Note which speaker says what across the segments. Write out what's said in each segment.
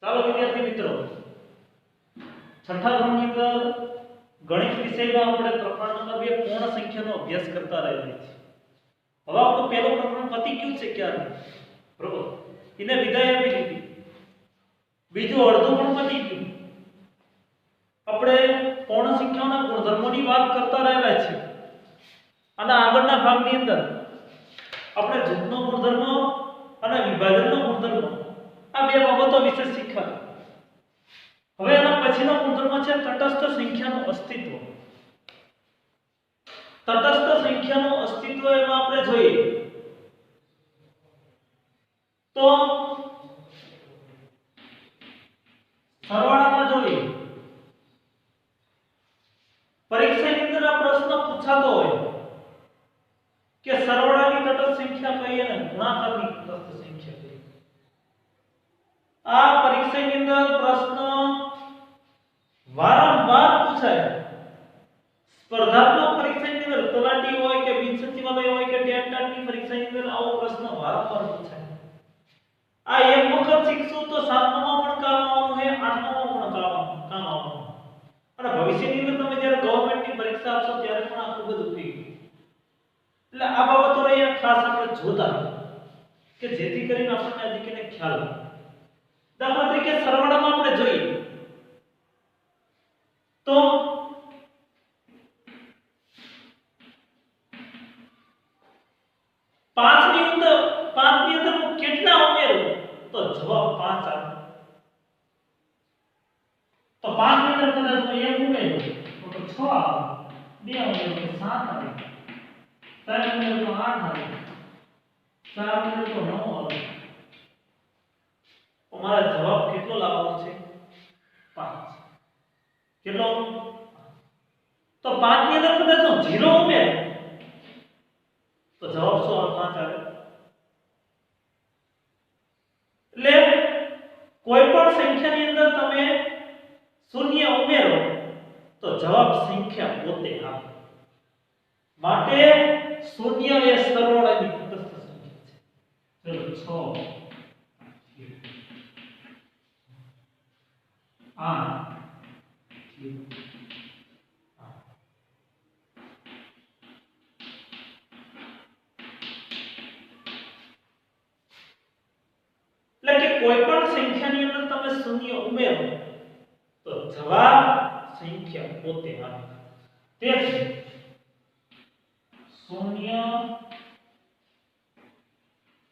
Speaker 1: ચાલો વિદ્યાર્થી મિત્રો, છઠ્ઠા ધોરણની અંદર ગણિત વિષયમાં આપણે પ્રકરણ નંબર 2 પૂર્ણ સંખ્યાનો અભ્યાસ કરતા રહ્યા છીએ. હવે આપણું પહેલું પ્રકરણ પતી ગયું છે ક્યારે? બરોબર, એને વિદાય આપી દીધી. બીજું અડધું પણ પતી ગયું. આપણે પૂર્ણ સંખ્યાઓના ગુણધર્મોની વાત કરતા રહેલા છે અને આગળના ભાગની અંદર આપણે જૂથનો ગુણધર્મ અને વિભાજનનો ગુણધર્મ આ બે બાબતો વિશે શીખ્યા. હવે એના પછીનો ગુણધર્મ છે તટસ્થ સંખ્યાનું અસ્તિત્વ. તટસ્થ સંખ્યાનું અસ્તિત્વ એમાં આપણે જોઈએ તો સરવાળામાં જોઈએ. પરીક્ષાની અંદર આ પ્રશ્ન પૂછાતો હોય કે સરવાળાની તટસ્થ સંખ્યા કઈ અને ગુણાકારની તટસ્થ સંખ્યા કઈ. આ પરીક્ષાની અંદર પ્રશ્ન વારંવાર પૂછાય. સ્પર્ધાત્મક પરીક્ષાની અંદર તલાટી હોય કે બિન સચિવાલય હોય કે ટેટની પરીક્ષાની અંદર આવો પ્રશ્ન વારંવાર પૂછાય. આ એક વખત શીખશું તો 7મામાં પણ કામ આવવાનું છે, 8મામાં પણ કામ આવવાનું. અને ભવિષ્યની અંદર તમે જ્યારે ગવર્નમેન્ટની પરીક્ષા આપશો ત્યારે પણ આ ખૂબ જ ઉપયોગી. એટલે આ બાબતો અહીંયા ખાસ આપણે જોતા કે જેથી કરીને આપણને આ દીકરીને ખ્યાલ આવે. દાખલા તરીકે સરવાળામાં આપણે જોઈએ તો 5 ની અંદર હું કેટલા ઉમેરું તો જવાબ 5 આવે. તો 5 ની અંદર કદાચ હું 1 ઉમેરું તો 6 આવે, 2 ઉમેરું તો 7 આવે, 3 ઉમેરું તો 8 આવે, 4 ઉમેરું તો 9 આવે. અમારા જવાબ કેટલો લાવવાનો છે? 5. કેટલો? તો 5 ની અંદર કદાચ હું 0 ઉમેરું તો જવાબ શું આવે? 5 આવે. એટલે કોઈ પણ સંખ્યાની અંદર તમે શૂન્ય ઉમેરો તો જવાબ સંખ્યા પોતે આવે. માટે શૂન્ય એ સરવાળાની તટસ્થ સંખ્યા છે. ચલો 6 કોઈ પણ સંખ્યાની અંદર તમે શૂન્ય ઉમેરો તો જવાબ સંખ્યા પોતે આવે. તેથી શૂન્ય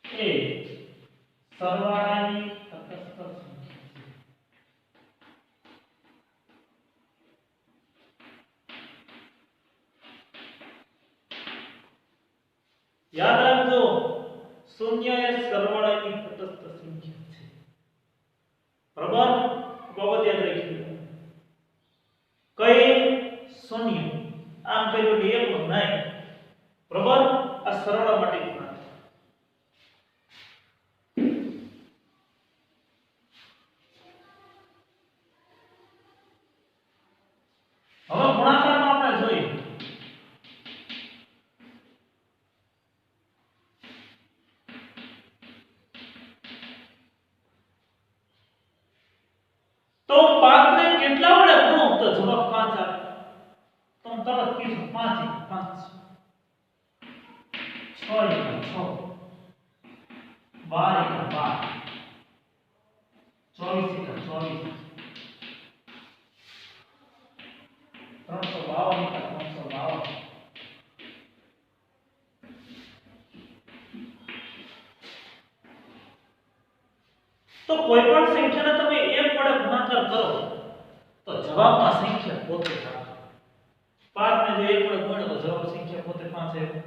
Speaker 1: એ સરવાળાની તટસ્થ સંખ્યા છે. યાદ રાખજો, શૂન્ય એ સરવાળાની તટસ્થ સંખ્યા છે. બરાબર? બાબત યાદ રાખજો. કઈ શૂન્ય આમ કર્યું એટલે એકનો નહીં. બરાબર? આ સરવાળા માટે વાત. હવે ગુણાકારમાં આપણે જોઈએ તો 5 ને કેટલા વડે ગુણો તો જવાબ 5 આવે. તો તરત કીધું 5 6 6 12 12 24 352 તો કોઈ પણ સંખ્યાને તમે 1 વડે ગુણાકાર કરો તો જવાબમાં સંખ્યા પોતે આવે. 5 ને જો 1 વડે ગુણો તો જવાબ સંખ્યા પોતે 5 આવ્યો.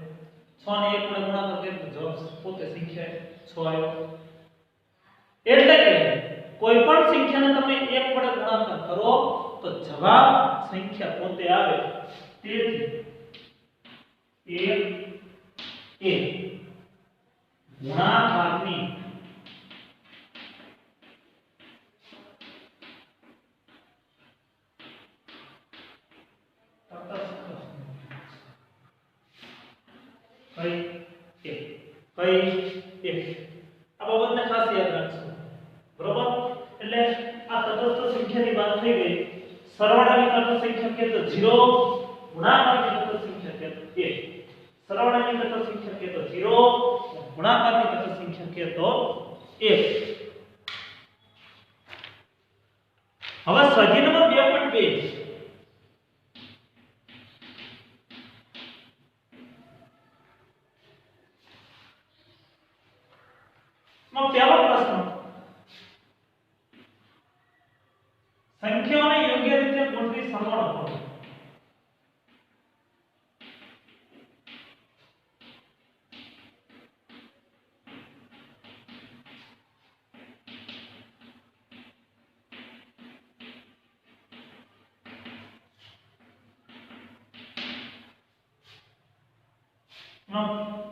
Speaker 1: 6 ને 1 વડે ગુણાકાર કરીએ તો જવાબ પોતે સંખ્યા 6 આવ્યો. એટલે કે કોઈ પણ સંખ્યાને તમે 1 વડે ગુણાકાર કરો તો જવાબ સંખ્યા પોતે આવે. તેથી 1 એ ગુણાકારની કઈ એક આ બાબતને ખાસ યાદ રાખજો. બરોબર? એટલે આ તટસ્થ સંખ્યાની વાત થઈ ગઈ. સરવાળાની તટસ્થ સંખ્યા કે તો 0, ગુણાકારની તટસ્થ સંખ્યા કે તો 1. સરવાળાની તટસ્થ સંખ્યા કે તો 0, ગુણાકારની તટસ્થ સંખ્યા કે તો 1. હવે સ્વાધ્યાય નંબર 2.2 માં પહેલો પ્રશ્ન, સંખ્યાઓને યોગ્ય રીતે ગોઠવી સરવાળો કરો.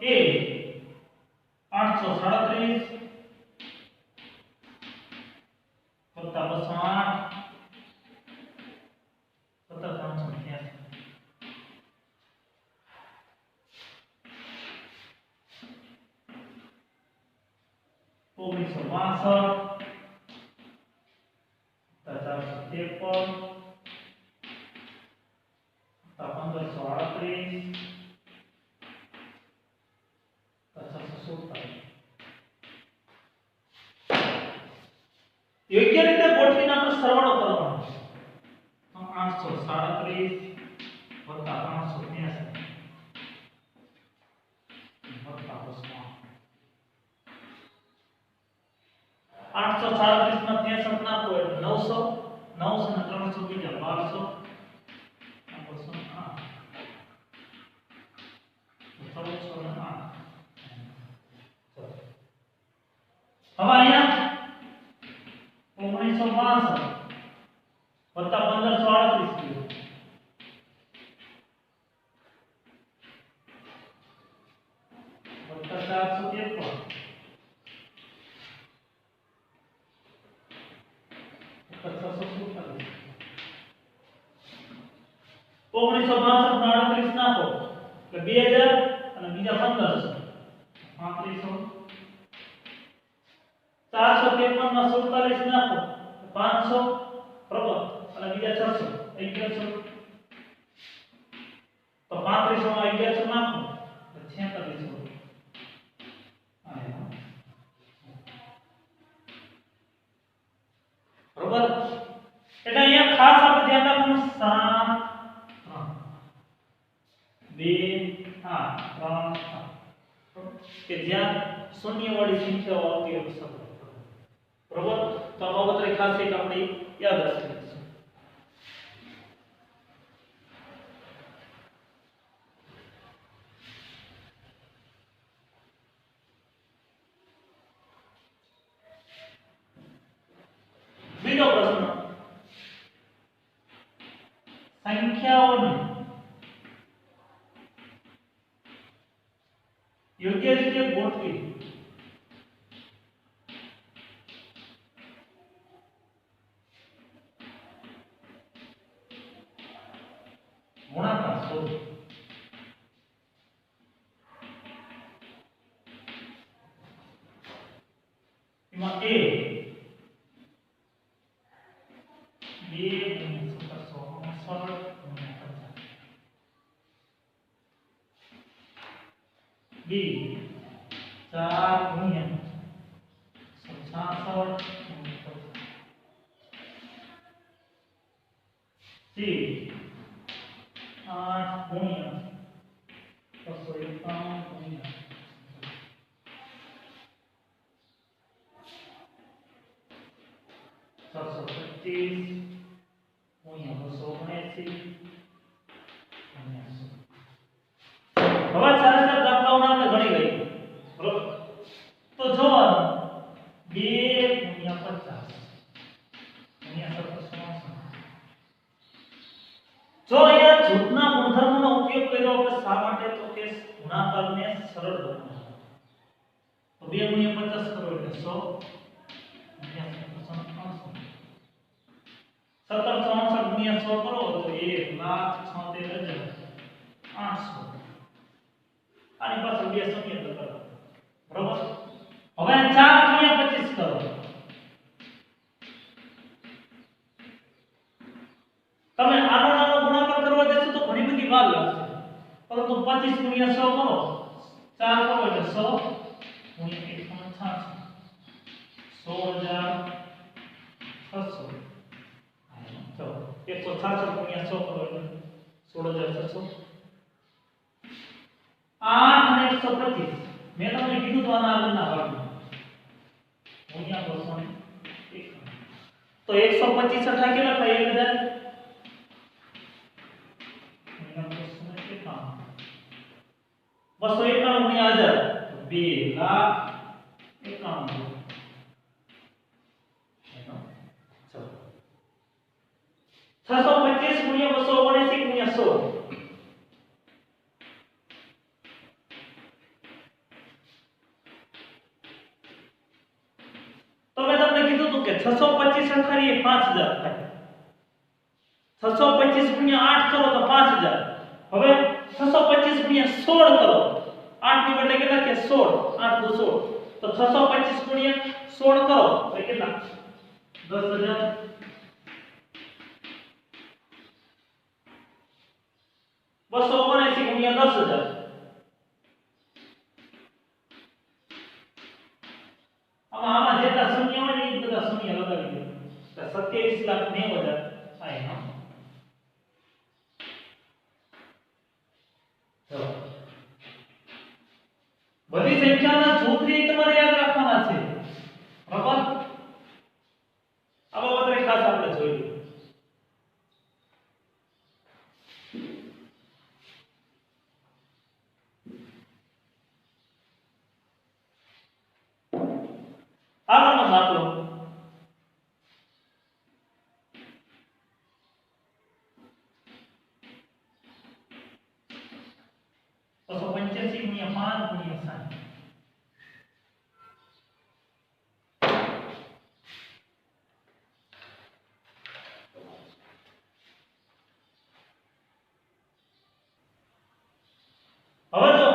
Speaker 1: એ 837 વત્તા 208 વત્તા 383. ઓગણીસો 62 453 1538 યોગ્ય રીતે ગોઠવીને આપણે સરવાળો કરવાનો. 837 વત્તા 383 વત્તા 837 માં 63 નાખો એટલે 900, 900 ને 300 બીજા 1200 હવે અહીંયા 1962 વત્તા 1538 વત્તા 453 1962 ના 38 નાખો એટલે 2000 અને બીજા 1500 3500 453 માં 47 નાખો 500 બરાબર અને બીજા 600 1100 તો 3500 માં 1100 નાખો તો 4600 બરાબર. એટલે અહીંયા ખાસ આપણે ધ્યાન રાખવાનું 7 3 2 8 3 કે જ્યાં શૂન્ય વાળી સંખ્યાઓ આવતી હોય છે. બરાબર. તો આ બાબત ખાસ એક આપણે યાદ રાખીશું. બીજો પ્રશ્ન, સંખ્યાઓને યોગ્ય રીતે ગોઠવી ગુણાકાર શોધો. એમાં a 2 b 4 ગુણ્યા 66 c 8 ગુણ્યા 251 ગુણ્યા 725 ગુણ્યા 279 હવે ચારે ચાર દાખલાઓને આપણે ગણી લઈએ. બરોબર. તો જોવાનું 2 ગુણ્યા 50 ગુણ્યા 765. જો અહીંયા જૂથના ગુણધર્મનો ઉપયોગ કર્યો આપણે શા માટે? તો કે ગુણાકારને સરળ બનાવવા. તો 2 ગુણ્યા 50 કરો એટલે 100 ગુણ્યા 765. 1764 ગુણ્યા 100 કરો તો 1,76,800. આની પાછળ બે શૂન્ય તો કરો. બરોબર. હવે 4 ગુણ્યા 25 કરો 625 ગુણ્યા 100 કરો 4 કરો એટલે 100 ગુણ્યા 186 16600 ચલો 166 ગુણ્યા 100 કરો એટલે 16600 8 અને 125 મેં તમને કીધું તો આના આગળના ભાગમાં ગુણ્યા 251 તો 125 અઠા કેટલા થાય 1000 291 ગુણ્યા 1000 2,91,625 ગુણ્યા 279 ગુણ્યા 100 તો મેં તમને કીધું હતું કે 625 અઠારી એ 5000 થાય 625 ગુણ્યા 8 કરો તો 5000 હવે 625 ગુણ્યા 16 કરો 8 ની બદલે કેટલા કે 16 8 દુ 16 તો 625 ગુણ્યા 16 કરો તો કેટલા 10000 279 ગુણ્યા 10000 આમાં જેટલા શૂન્ય હોય ને એ બધા શૂન્ય લગાવી દો તો 27,90,000 થાય હા ચલો બધી સંખ્યાના સૂત્રી તમારે યાદ રાખવાના છે બરાબર આ બાબત ખાસ આપણે જોઈ લઈએ આગળનો દાખલો તો 85 ગુણ્યા 5 ગુણ્યા 60 હવે જો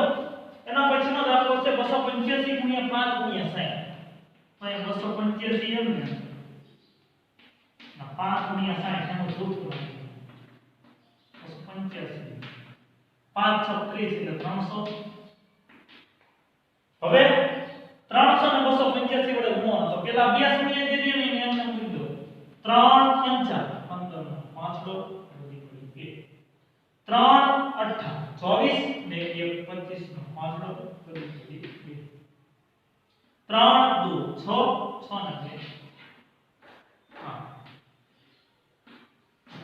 Speaker 1: એના પછીનો દાખલો છે 285 ગુણ્યા 5 ગુણ્યા 60 285 એમ ને 5 ગુણ્યા 60 એનો જૂથ કરવાનું 285 5 6 30 એટલે 300 હવે 300 ને 285 વડે ગુણો તો પેલા બે શૂન્ય જે દે ને એમને મૂકી દો 3 5 15 5 લો 2 3 8 24 ને 1 25 નો 5 લો 2 3 2 6 6 ને 2 હા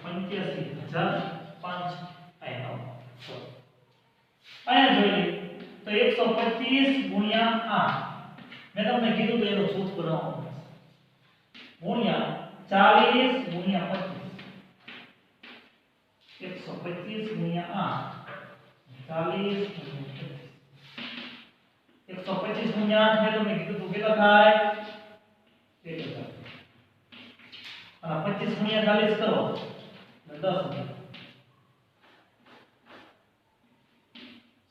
Speaker 1: 85,005 આયા આયા જોઈ તો 125 ગુણ્યા 8 મેં તમને કીધું તો એનો સૂત્ર બનાવવાનું ગુણ્યા 40 ગુણ્યા 25 125 ગુણ્યા 8 40 125 ગુણ્યા 8 મેં તમને કીધું તો કેટલા થાય 1000 અને 25 ગુણ્યા 40 કરો 10,000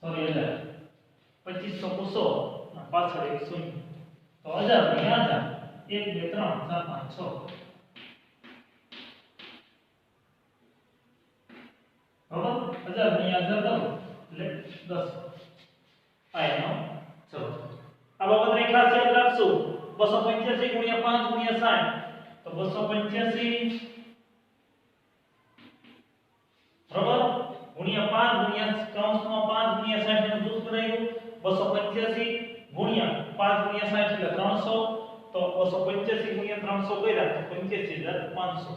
Speaker 1: સોરી 2500 પૂછો પાછળ એક શૂન્ય તો 1000 ગુણ્યા 1000 1 2 3 4 5 6 બરાબર 1000 ગુણ્યા 1000 કરો એટલે 10 આયનો ચલો આ બાબત રેખા યાદ રાખશું 285 ગુણ્યા 5 ગુણ્યા 60 તો 285 બરાબર ગુણ્યા 5 ગુણ્યા કૌંસમાં 5 ગુણ્યા 60 નું જૂથ બનાવ્યું 285 ગુણ્યા 5 ગુણ્યા 60 એટલે 300 તો 285 ગુણ્યા 300 કર્યા તો 85500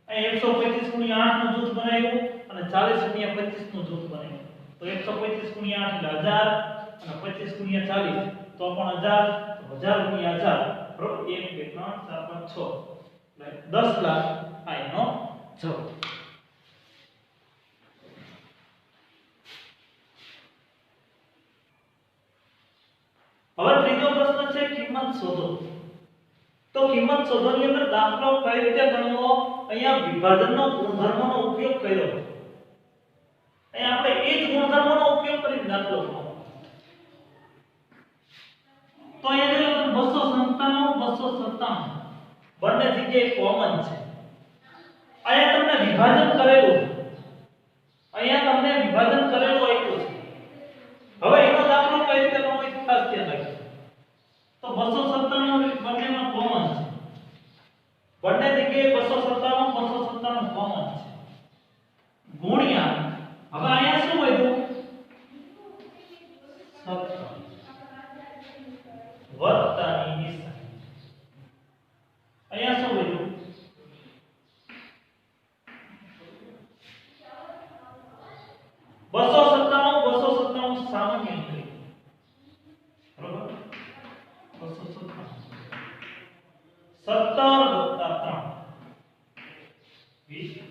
Speaker 1: અહીં 125 ગુણ્યા 8 નું જૂથ બનાવ્યું અને 40 ગુણ્યા 25 નું જૂથ બનાવ્યું તો 125 ગુણ્યા 8 એટલે 1000 અને 25 ગુણ્યા 40 તો પણ 1000 ગુણ્યા 1000 બરોબર 1 2 3 4 5 6 એટલે 10 લાખ આ એનો જવાબ હવે ત્રીજો પ્રશ્ન છે કિંમત શોધો તો કિંમત શોધવાની અંદર દાખલો કઈ રીતે ગણવો અહીંયા વિભાજનનો ગુણધર્મનો ઉપયોગ કર્યો અહીંયા આપણે એ જ ગુણધર્મનો ઉપયોગ કરી દાખલો ગણવો તો અહીંયા જો 297 બંને જગ્યાએ કોમન છે અહીંયા તમને વિભાજન કરેલું આપ્યું છે કોમન છે ગુણ્યા હવે અહીંયા શું વધ્યું 17 વત્તાની નિશાની અહીંયા શું વધ્યું 297 સામાન્ય થઈ બરોબર 297 17 વત્તા 3 20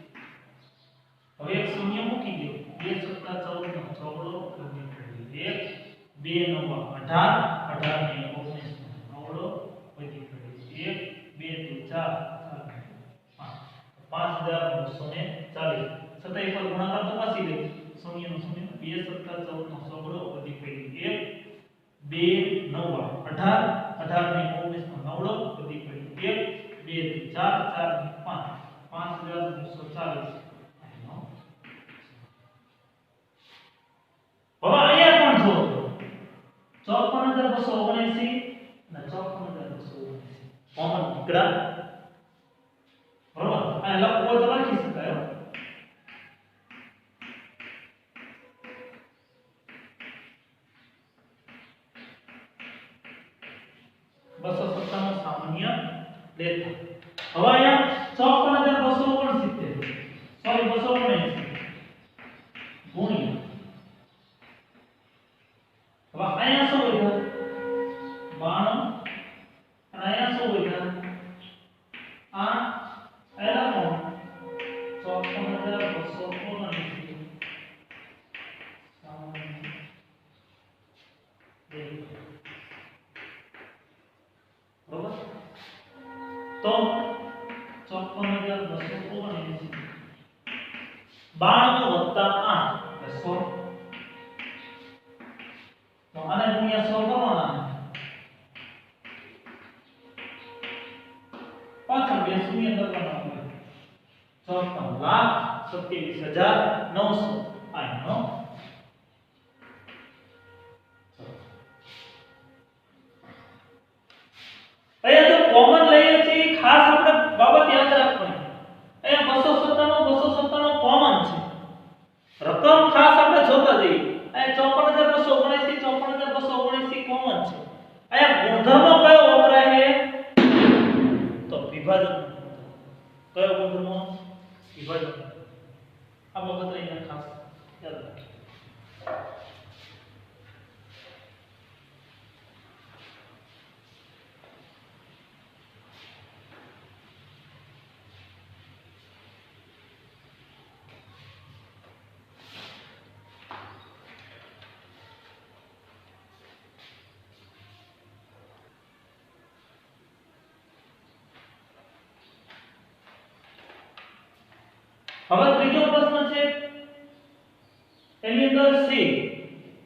Speaker 1: હવે એક શૂન્ય મૂકી દો 2 સત્તા 14 નો ચોગડો કરી પડી 1 2 9 18 18 ને 19 નવડો વધી પડી 1 2 4 5940 છતાં એક વાર ગુણાકાર તપાસી લે શૂન્ય નો શૂન્ય 2 સત્તા 14 નો ચોગડો વધી પડી 1 2 9 18 18 ને 19 નો નવડો વધી પડી 1 2 4 4 ને 5 5940 હવે અહીંયા પણ જો 54279 અને 54279 કોમન નીકળ્યા બરોબર આ લખવો તો લખી શકાય 297 સામાન્ય લેતા હવે અહીંયા 54269 સોરી 279 ગુણ્યા હવે અહીંયા શું હોય 92 અને અહીંયા શું હોય આ એલા કોણ 54279 સામાન્ય બરોબર તો 54279 92 વત્તા 8 100 તો આને ગુણ્યા 100 કરવાના પાછળ બે શૂન્ય કરવાના 54,27,900 આનો અહીંયા તો કોમન લઈએ છીએ ખાસ આપણે બાબત યાદ રાખવાની અહીંયા 297 કોમન છે રકમ ખાસ આપણે જોતા જઈએ અહીંયા 54279 કોમન છે અહીંયા ગુણધર્મ કયો વપરાય છે તો વિભાજન કયો ગુણધર્મ વિભાજન આ બાબત અહીંયા ખાસ યાદ રાખજો હવે ત્રીજો પ્રશ્ન છે એની અંદર સી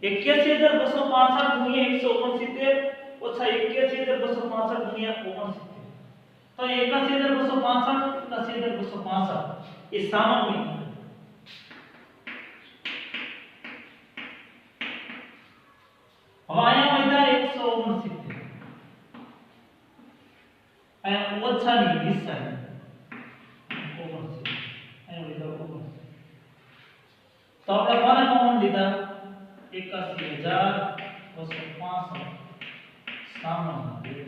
Speaker 1: 81265 ગુણ્યા 169 ઓછા 81265 ગુણ્યા 69 તો 81265 81265 એ સામાન્ય હવે અહીંયા વધ્યા 169 અહીંયા ઓછાની નિશાની तो આપણે કોને કોમન લીધા 81265 સામાન્ય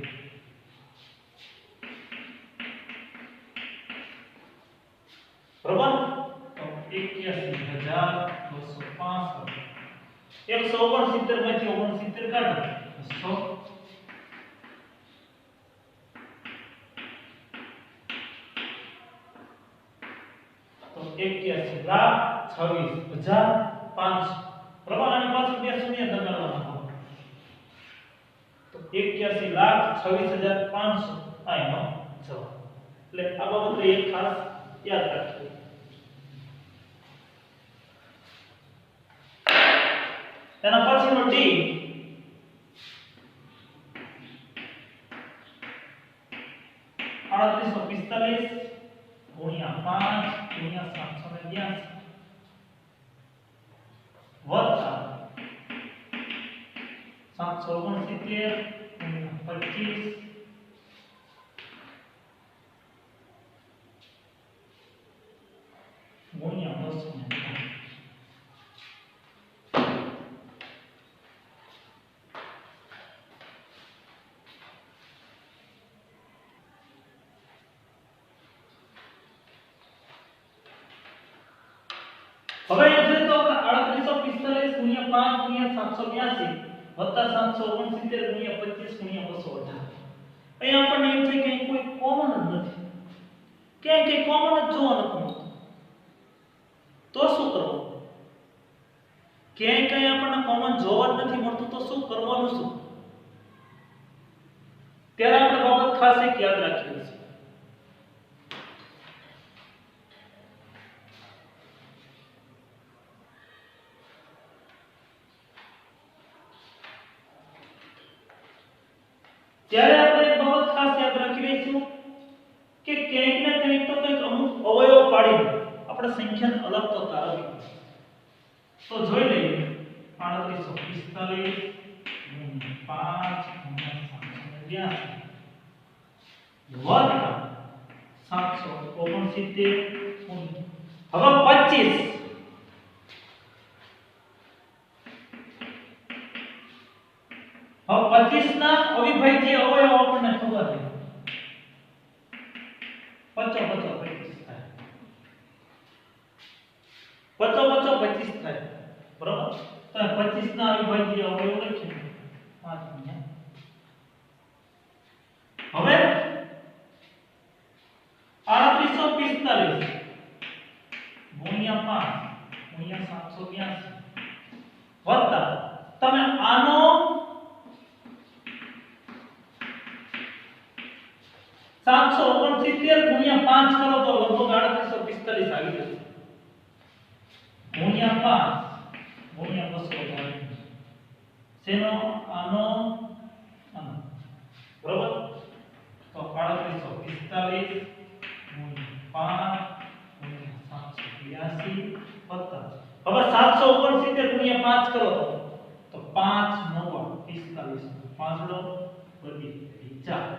Speaker 1: બરાબર તો 81265 169 માંથી 69 કાઢો 100 તો 81,26,500 બરાબર આની પાછળ બે શૂન્ય દગાડવાના તો 81,26,500 આનો જવાબ એટલે આ બાબત એક ખાસ યાદ રાખજો એના પછીનો ડી 3845 ગુણ્યા 5 ગુણ્યા 782 વત્તા 769 ગુણ્યા 25 5 હવે એ જોઈએ તો આપણે 3845 ગુણ્યા 5 ગુણ્યા 782 વત્તા 769 ગુણ્યા 25 ગુણ્યા 218. અહીંયા આપણને એમ છે કે અહીં કોઈ કોમન જ નથી, ક્યાંય કઈ કોમન જ જોવા નથી મળતું. તો શું કરવું? ક્યાંય કઈ આપણને કોમન જોવા જ નથી મળતું તો શું કરવાનું શું? ત્યારે આપણે બાબત ખાસ એક યાદ રાખવી છે. ત્યારે આપણે એક બાબત ખાસ યાદ રાખી રહીશું કે ક્યાંક ને ક્યાંક તો કંઈક અમુક અવયવ પાડીને આપણે સંખ્યાને અલગ તો તારવી. તો જોઈ લઈએ 3845 5 વત્તા 769 હવે 25 હવે 25 ના અવિભાજ્ય અવયવ આપણને ખબર છે. 25 થાય. 25 થાય. બરાબર? તો 25 ના અવિભાજ્ય અવયવ લખીએ 5 ગુણ્યા. હવે 3845 ગુણ્યા 5 ગુણ્યા 782 વત્તા તમે આનો 769 ગુણ્યા 5 કરો તો લગભગ 3845 આવી જશે. ગુણ્યા 5 ગુણ્યા 218 શેનો? આનો આનો. બરાબર? તો 3845 ગુણ્યા 5 ગુણ્યા 782 વત્તા હવે 769 ગુણ્યા 5 કરો તો 5 9 45 પાંચડો વધી 4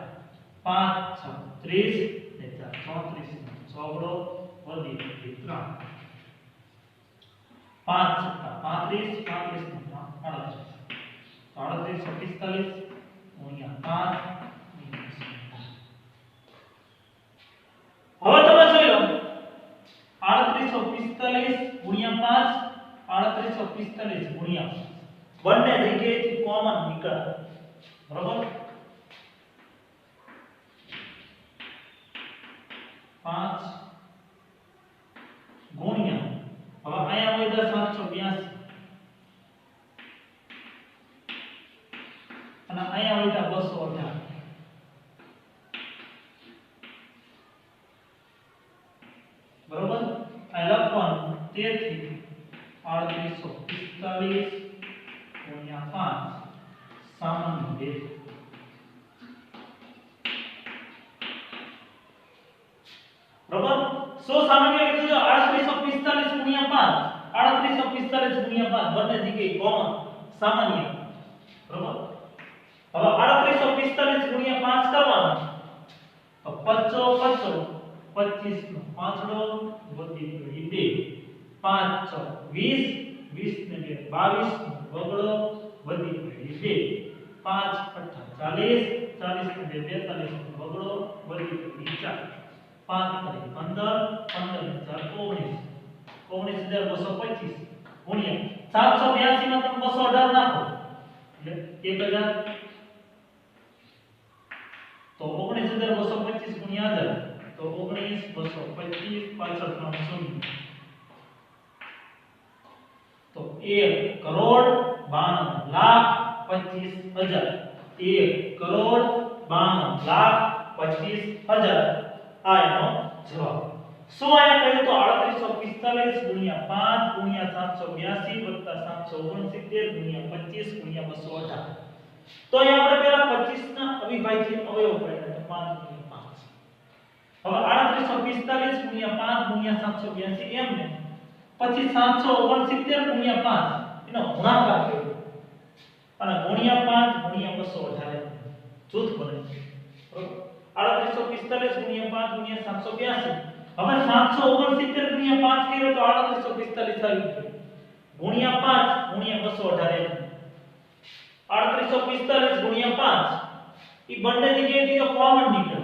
Speaker 1: 5 6 30 ને 4 34 ચોગડો વધી 3 5 35 35 38 38 ગુણ્યા 5 હવે તમે જોઈ લો 3845 ગુણ્યા 5 3845 ગુણ્યા બંને જગ્યાએથી કોમન નીકળે. બરાબર? 5 ગુણ્યા હવે અહીંયા વધ્યા 782 અને અહીંયા વધ્યા 218. બરોબર? આ લખવાનું તેથી 3845 ગુણ્યા 5 સામાન્ય 2. બરોબર? સો સામાન્ય લીધું જો 3845 ગુણ્યા 5 3845 ગુણ્યા 5 બંને જગ્યાએ કોમન સામાન્ય. બરોબર? હવે 3845 ગુણ્યા 5 કરવાનું તો 25 નો પાંચડો વધી 2 5 6 20 20 ને 2 22 વગડો વધી 2 5 8 40 40 ને 42 વગડો વધી 4 5 15 15 ને 4 19225 ગુણ્યા 782 માં તમે 218 નાખો એટલે 1000 તો 19225 ગુણ્યા 1000 તો 19225 પાછળ 300 તો 1 કરોડ 92 લાખ 25,000 1 કરોડ 92 લાખ 25,000 આ એનો જવાબ. સો આયા કહ્યું તો 3845 ગુણ્યા 5 ગુણ્યા 782 વત્તા 769 ગુણ્યા 25 ગુણ્યા 218. તો અહીંયા આપણે પહેલા 25 ના અવિભાજ્ય અવયવ પડ્યા 5 ગુણ્યા 5. હવે 3845 ગુણ્યા 5 ગુણ્યા 782 એમ ને પછી 769 ગુણ્યા 5 એનો ગુણાકાર કર્યો અને ગુણ્યા 5 ગુણ્યા 218 જૂથ બને. બરોબર? 3845 ગુણ્યા 5 ગુણ્યા 782 હવે 769 ગુણ્યા 5 કર્યો તો 3845 આવી ગયું ગુણ્યા 5 ગુણ્યા 218 3845 ગુણ્યા 5 ઈ બંને જગ્યાએથી તો કોમન નીકળે.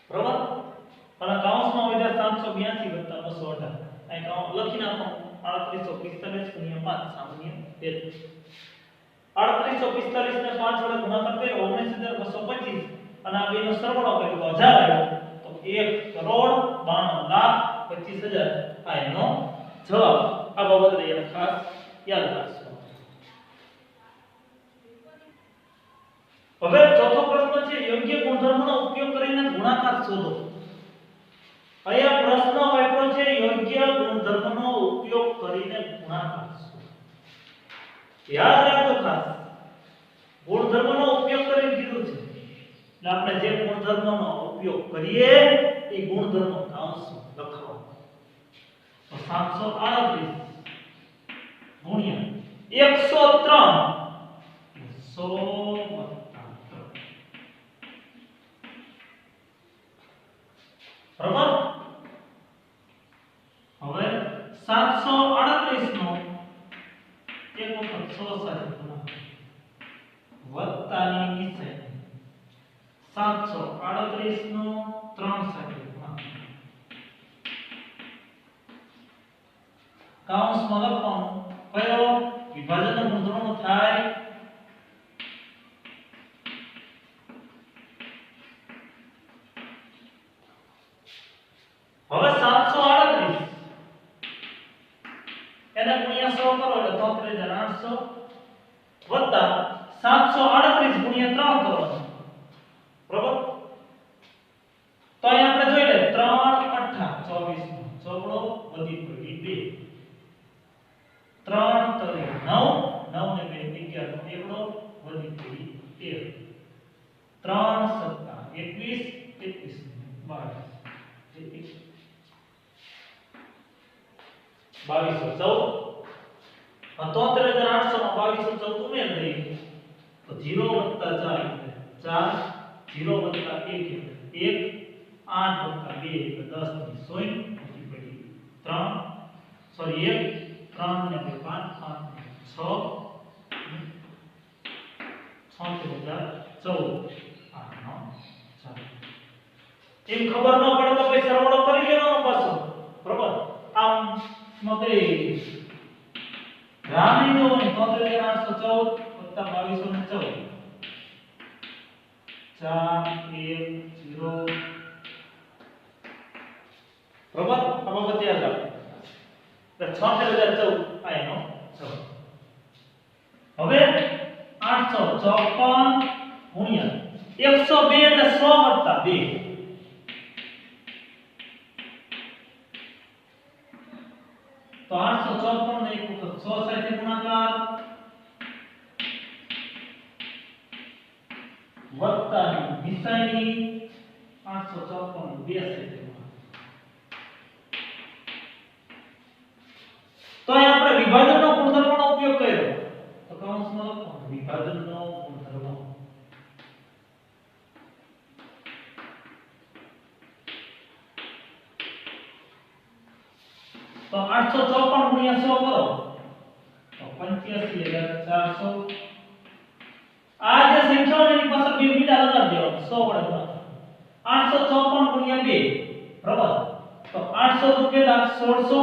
Speaker 1: બરાબર? અને કૌંસમાં વધ્યા 782 વત્તા 218 અહીં તો લખી નાખો 3845 ગુણ્યા 5 સામાન્ય 33 3845 ને 5 વડે ગુણાકાર કર્યો 19225 અને આ બેનો સરવાળો કર્યો તો 1000 આવ્યો તો 1,92,25,000 આ એનો જવાબ આ બાબતને એને ખાસ યાદ રાખજો હવે ચોથો પ્રશ્ન છે યોગ્ય ગુણધર્મનો ઉપયોગ કરીને ગુણાકાર શોધો અહીંયા પ્રશ્ન આપ્યો છે યોગ્ય ગુણધર્મનો ઉપયોગ કરીને ગુણાકાર શોધો યાદ રાખો ખાસ ગુણધર્મનો ઉપયોગ કરીને કીધું છે એટલે આપણે જે ગુણધર્મનો ઉપયોગ કરીએ એ ગુણધર્મ કાઉન્સમાં લખવાનો તો 738 ગુણ્યા 103 બરાબર હવે 738 નો એક વખત 100 સાથે ગુણાકાર વત્તાની નિશાની 738 નો 3 સાથે ગુણાકાર કૌંસમાં લખવાનું કયો વિભાજનનો ગુણધર્મ થાય હવે 738 એને ગુણ્યા 100 કરો એટલે 33800 વત્તા 738 ગુણ્યા 3 કરો બરાબર તો અહીં આપણે જોઈ લે 3 8 24 નો ચોગડો વધી પડી 2 3 તરી 9 9 ને 2 11 નો એકડો વધી પડી 13 3 7 21 21 2214 73800 માં 2214 ઉમેર દઈએ તો 0 4 4 0 1 1 8 2 એટલે 10 ની 100 પડી 3 સોરી 1 3 ને 2 5 6 6 એમ ખબર ન પડે તો પછી સરવાળો કરી લેવાનો પાછો બરોબર આમ મતે રામી નો 73814 + 2214 4 1 0 બરોબર આ બાબત યાદ રાખો એટલે 76014 આ એનો જવાબ હવે 854 ગુણ્યા 102 એટલે 100 + 2 तो 854 ને એક વખત 100 સાથે ગુણાકાર વત્તાની નિશાની 854 બે સાથે ગુણાકાર તો અહીં આપણે વિભાજનનો ગુણધર્મનો ઉપયોગ કર્યો તો કૌંસમાં લખો વિભાજનનો ગુણધર્મ तो 854 गुण્યા 100 કરો તો 85400 આ જે સંખ્યાઓની પાસે બે મીડા લગાડી દેવાનો 100 વડે ગુણાકાર 854 ગુણ્યા 2 બરાબર તો 800 રૂપિયા 1600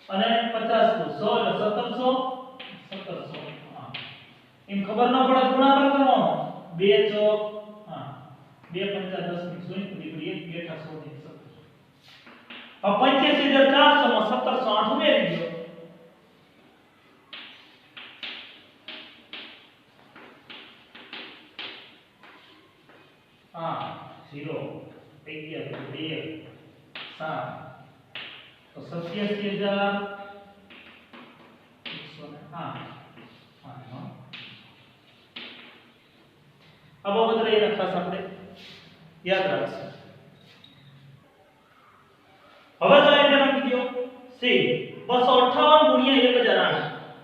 Speaker 1: અને 50 નો 100 એટલે 1700 હા એમ ખબર ન પડે ગુણાકાર કરવાનો 2 ચોક હા 2 5 10 ની 100 ની 1 બેઠા 100 ની 85400 માં 1708 ઉમેરી દો હા 0 11 2 7 તો 87108 આ બાબત રહી ખાસ આપણે યાદ રાખશું હવે તો એને લખી દો સી 258 ગુણ્યા 1008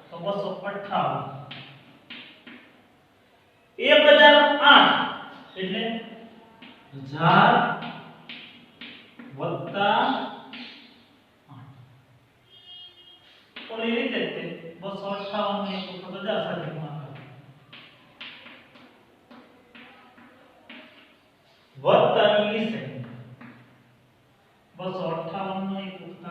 Speaker 1: તો 258 1008 એટલે 1000 વત્તા 8 ઓલી રીતે તે 258 ને 1000 સાથે ગુણાકાર વત્તાની નિશાની 258 નો 1 વત્તા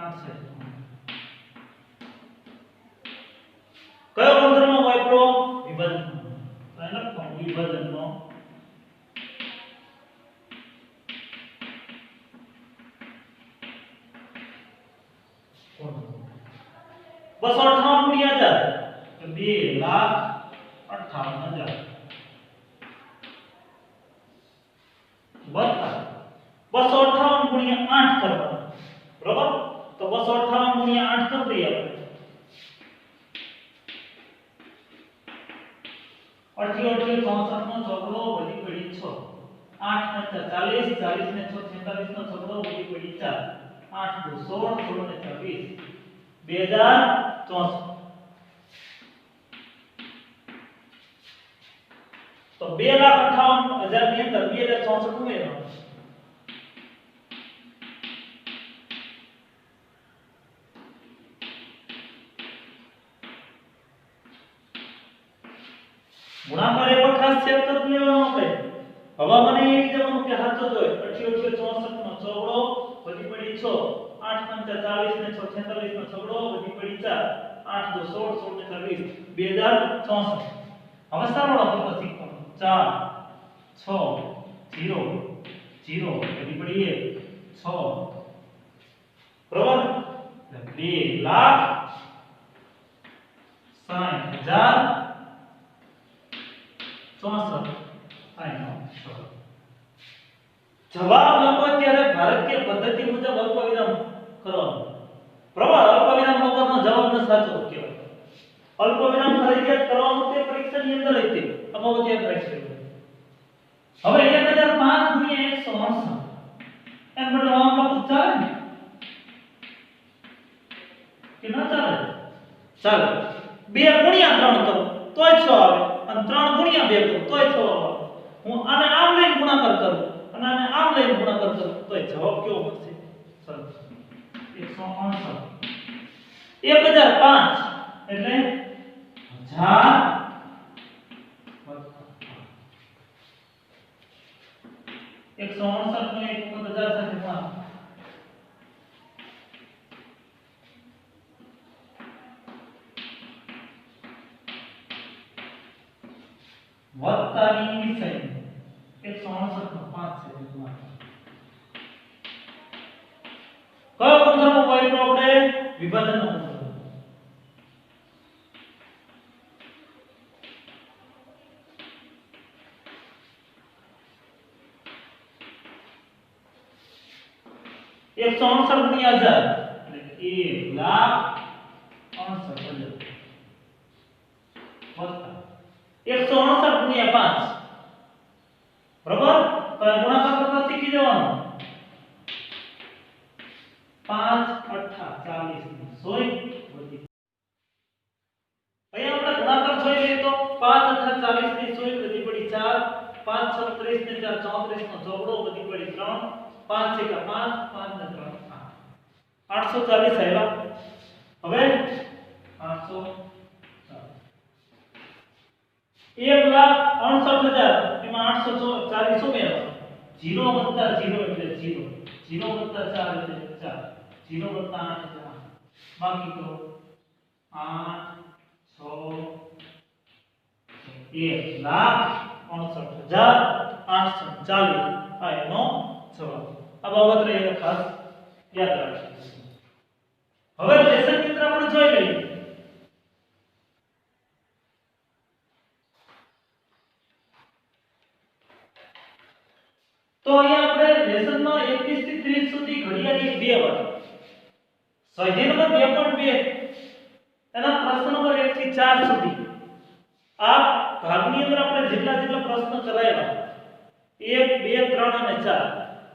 Speaker 1: વિભાજનનો કોણ 258 ગુણ્યા 1000 2,58,000 વત્તા 258 ગુણ્યા 8 કરવાનો બરાબર તો 258 ગુણ્યા 8 કરી દઈએ આપણે 88 64 નો ચોકડો વધી પડી 6 8 ને 40 40 ને 6 46 નો ચોકડો વધી પડી 4 8 દુ 16 16 ને 24 2064 તો 2,58,000 ની અંદર 2064 ઉમેરવાનું ગુણાકાર એ પણ ખાસ ચેક કરી લેવાનો આપણે હવા મને એ જવાનું કે હાચો જોય 88 64 નો ચોગડો વધી પડી 6 8 5 40 ને 6 46 નો ચોગડો વધી પડી 4 8 2 16 16 ને 24 2064 હવે સરળ આપણે શીખવાનું 4 6 0 0 વધી પડી 6 બરાબર 2,60,000 64 આનો જવાબ લખો ત્યારે ભારતીય પદ્ધતિ મુજબ અલ્પવિરામ કરવાનો બરાબર અલ્પવિરામ વગરનો જવાબ ન સાચો કહેવાય અલ્પવિરામ ફરજિયાત કરવાનું તે પરીક્ષાની અંદર હતી અગાઉ ત્યાં રાખી હવે 1005 ગુણ્યા 168 એમ બદલે આમ લખું ચાલે ને કે ન ચાલે ચાલે 2 ગુણ્યા 3 કરો તોય 6 આવે અને 3 ગુણ્યા 2 કરું તોય 6 આવે હું આને આમ લઈને ગુણાકાર કરું અને આને આમ લઈને ગુણાકાર કરું તોય જવાબ કેવો મળશે સરસ 168 1005 એટલે 1000 168 નો 1000 સાથે ગુણાકાર વત્તાની નિશાની 168 નો 5 છે ગુણાકાર કયો ગુણધર્મ વાપર્યો આપણે વિભાજનનો ગુણધર્મ एक 168 गुणिया 1000 એટલે 1,68,000 વત્તા 168 ગુણ્યા 5 બરાબર તો ગુણાકાર કરતા શીખી જવાનું 5 8 40 વધી અહીંયા આપણે ગુણાકાર જોઈ લઈએ તો 5 8 40 ની 100 વધી પડી 4 5 36 ને 4 34 નો ચોગડો વધી પડી 3 5 1 5 5 ને 3 840 આવ્યા હવે 840 1,68,000 એમાં 840 ઉમેરો 0 વત્તા 0 એટલે 0 0 વત્તા 4 એટલે 4 0 વત્તા 8 એટલે 8 બાકી કરો 8 6 1,68,840 આ એનો જવાબ આ બાબત રહી ખાસ યાદ રાખજો હવે લેસન ચિત્ર આપણે જોઈ લઈએ તો અહીંયા આપણે લેસનમાં 21 થી 30 સુધી ઘડિયાળની બે વાર સ્વાધ્યાય નંબર 2.2 એના પ્રશ્ન નંબર 1 થી 4 સુધી આ ભાગની અંદર આપણે જેટલા પ્રશ્ન કરાયા 1 2 3 અને 4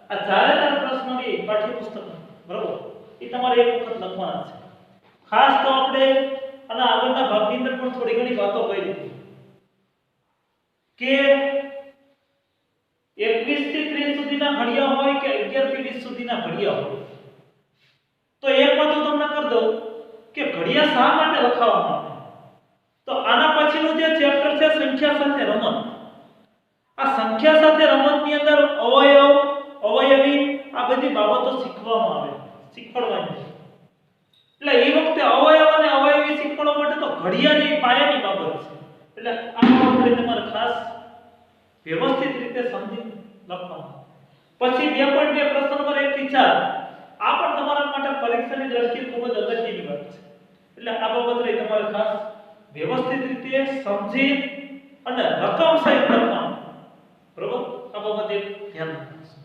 Speaker 1: આ ચારે ચાર પ્રશ્નોની પાઠ્યપુસ્તકમાં બરોબર એ તમારે એક વખત લખવાના છે ખાસ તો આપણે આના આગળના ભાગની અંદર પણ થોડી ઘણી વાતો કરી હતી કે 21 થી 30 સુધીના ઘડિયા હોય કે 11 થી 20 સુધીના ઘડિયા હોય તો એક વાત હું તમને કરી દઉં કે ઘડિયા શા માટે લખાવવામાં આવે તો આના પછીનું જે ચેપ્ટર છે સંખ્યા સાથે રમત આ સંખ્યા સાથે રમતની અંદર અવયવ અવયવી આ બધી બાબતો શીખવવાની એટલે એ વખતે અવયવ અને અવયવી શીખવાડવા માટે તો ઘડિયાળની પાયાની બાબત છે એટલે આ બાબત તમારે ખાસ વ્યવસ્થિત રીતે સમજી લખવાનું. પછી 2.2 પ્રશ્ન નંબર 1 થી 4 આ પણ તમારા માટે પરીક્ષાની દ્રષ્ટિએ ખૂબ જ અગત્યની વાત છે. એટલે આ બાબત રહી તમારે ખાસ વ્યવસ્થિત રીતે સમજી અને રકમ સહિત લખવાનું. બરોબર? આ બાબતે ધ્યાન રાખજો.